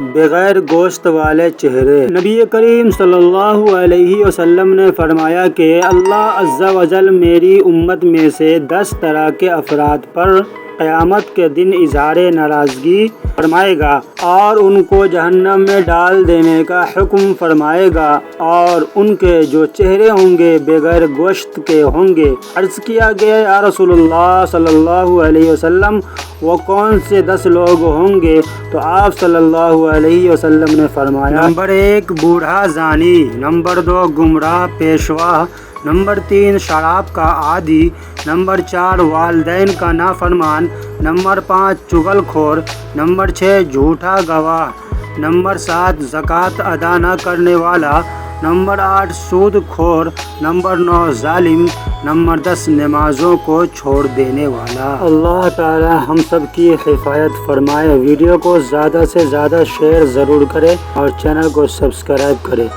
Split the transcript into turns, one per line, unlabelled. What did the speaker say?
بغیر گوشت والے چہرے۔ نبی کریم صلی اللہ علیہ وسلم نے فرمایا کہ اللہ عز و جل میری امت میں سے 10 طرح کے افراد پر قیامت کے دن اظہار ناراضگی فرمائے گا اور ان کو جہنم میں ڈال دینے کا حکم فرمائے گا، اور ان کے جو چہرے ہوں گے بغیر گوشت کے ہوں گے۔ عرض کیا گیا یا رسول اللہ صلی اللہ علیہ وسلم وہ کون سے 10 لوگ ہوں گے؟ تو آپ صلی اللہ علیہ وسلم نے فرمایا، نمبر 1 بوڑھا زانی، نمبر 2 گمراہ پیشوا، نمبر 3 شراب کا عادی، نمبر 4 والدین کا نافرمان، نمبر 5 چغل خور، نمبر 6 جھوٹا گواہ، نمبر 7 زکوٰۃ ادا نہ کرنے والا، نمبر 8 سود خور، نمبر 9 ظالم، نمبر 10 نمازوں کو چھوڑ دینے والا۔ اللہ تعالی ہم سب کی حفاظت فرمائے۔ ویڈیو کو زیادہ سے زیادہ شیئر ضرور کریں اور چینل کو سبسکرائب کریں۔